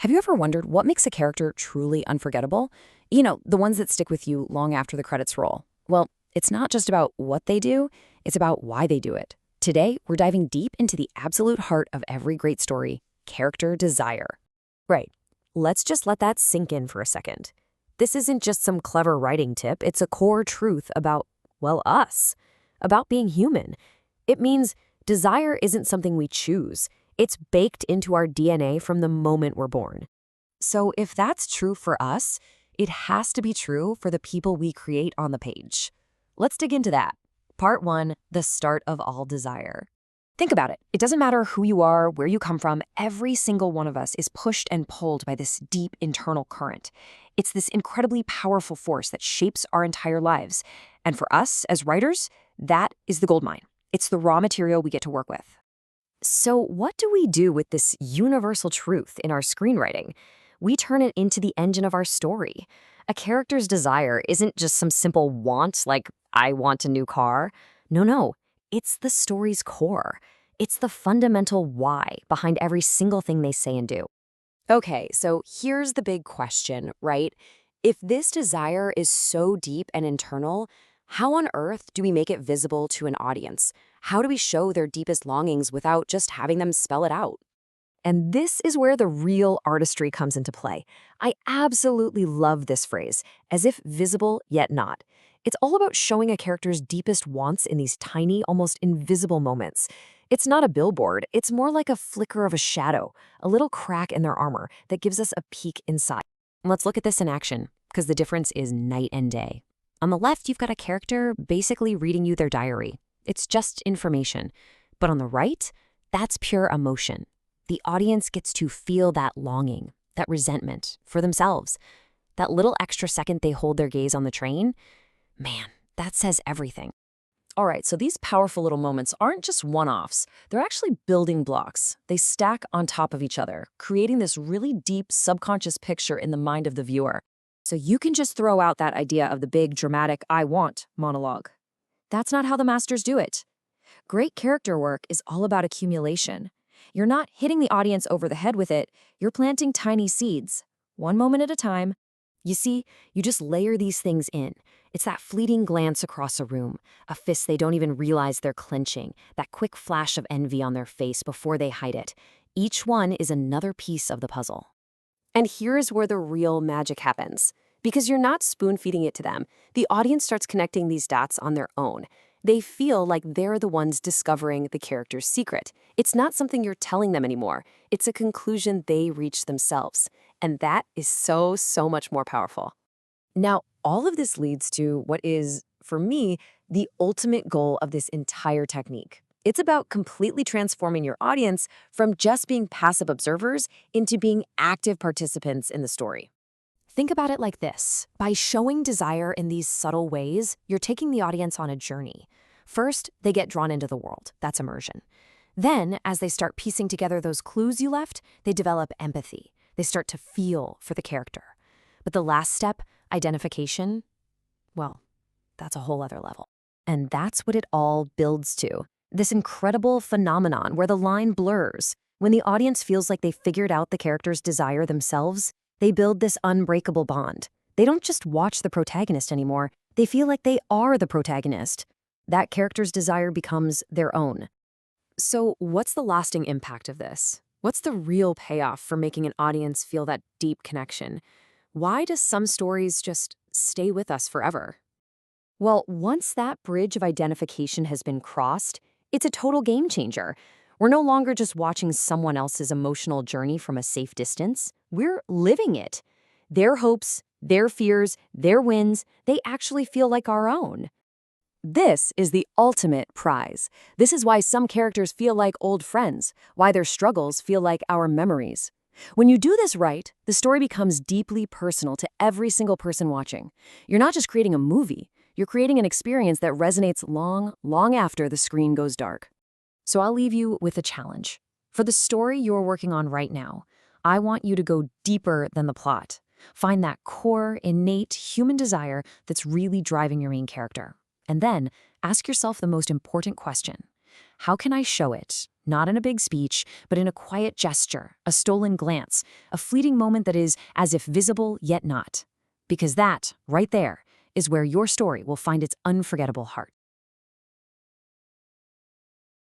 Have you ever wondered what makes a character truly unforgettable? The ones that stick with you long after the credits roll. Well, it's not just about what they do, it's about why they do it. Today, we're diving deep into the absolute heart of every great story, character desire. Right. Let's just let that sink in for a second. This isn't just some clever writing tip, it's a core truth about, well, us, about being human. It means desire isn't something we choose. It's baked into our DNA from the moment we're born. So if that's true for us, it has to be true for the people we create on the page. Let's dig into that. Part 1, the start of all desire. Think about it. It doesn't matter who you are, where you come from, every single one of us is pushed and pulled by this deep internal current. It's this incredibly powerful force that shapes our entire lives. And for us, as writers, that is the goldmine. It's the raw material we get to work with. So what do we do with this universal truth in our screenwriting? We turn it into the engine of our story. A character's desire isn't just some simple want, like, I want a new car. No. It's the story's core. It's the fundamental why behind every single thing they say and do. Okay, so here's the big question, right? If this desire is so deep and internal, how on earth do we make it visible to an audience? How do we show their deepest longings without just having them spell it out? And this is where the real artistry comes into play. I absolutely love this phrase, as if visible yet not. It's all about showing a character's deepest wants in these tiny, almost invisible moments. It's not a billboard, it's more like a flicker of a shadow, a little crack in their armor that gives us a peek inside. Let's look at this in action, because the difference is night and day. On the left, you've got a character basically reading you their diary. It's just information. But on the right, that's pure emotion. The audience gets to feel that longing, that resentment for themselves. That little extra second they hold their gaze on the train, man, that says everything. All right, so these powerful little moments aren't just one-offs. They're actually building blocks. They stack on top of each other, creating this really deep subconscious picture in the mind of the viewer. So you can just throw out that idea of the big, dramatic, I want monologue. That's not how the masters do it. Great character work is all about accumulation. You're not hitting the audience over the head with it. You're planting tiny seeds, one moment at a time. You see, you just layer these things in. It's that fleeting glance across a room, a fist they don't even realize they're clenching, that quick flash of envy on their face before they hide it. Each one is another piece of the puzzle. And here's where the real magic happens. Because you're not spoon-feeding it to them, the audience starts connecting these dots on their own. They feel like they're the ones discovering the character's secret. It's not something you're telling them anymore. It's a conclusion they reach themselves. And that is so much more powerful. Now, all of this leads to what is, for me, the ultimate goal of this entire technique. It's about completely transforming your audience from just being passive observers into being active participants in the story. Think about it like this. By showing desire in these subtle ways, you're taking the audience on a journey. First, they get drawn into the world. That's immersion. Then, as they start piecing together those clues you left, they develop empathy. They start to feel for the character. But the last step, identification, well, that's a whole other level. And that's what it all builds to. This incredible phenomenon where the line blurs. When the audience feels like they figured out the character's desire themselves, they build this unbreakable bond. They don't just watch the protagonist anymore. They feel like they are the protagonist. That character's desire becomes their own. So what's the lasting impact of this? What's the real payoff for making an audience feel that deep connection? Why do some stories just stay with us forever? Well, once that bridge of identification has been crossed, it's a total game changer. We're no longer just watching someone else's emotional journey from a safe distance. We're living it. Their hopes, their fears, their wins, they actually feel like our own. This is the ultimate prize. This is why some characters feel like old friends, why their struggles feel like our memories. When you do this right, the story becomes deeply personal to every single person watching. You're not just creating a movie, you're creating an experience that resonates long after the screen goes dark. So I'll leave you with a challenge. For the story you're working on right now, I want you to go deeper than the plot. Find that core, innate human desire that's really driving your main character. And then ask yourself the most important question. How can I show it, not in a big speech, but in a quiet gesture, a stolen glance, a fleeting moment that is as if visible yet not. Because that, right there, is where your story will find its unforgettable heart.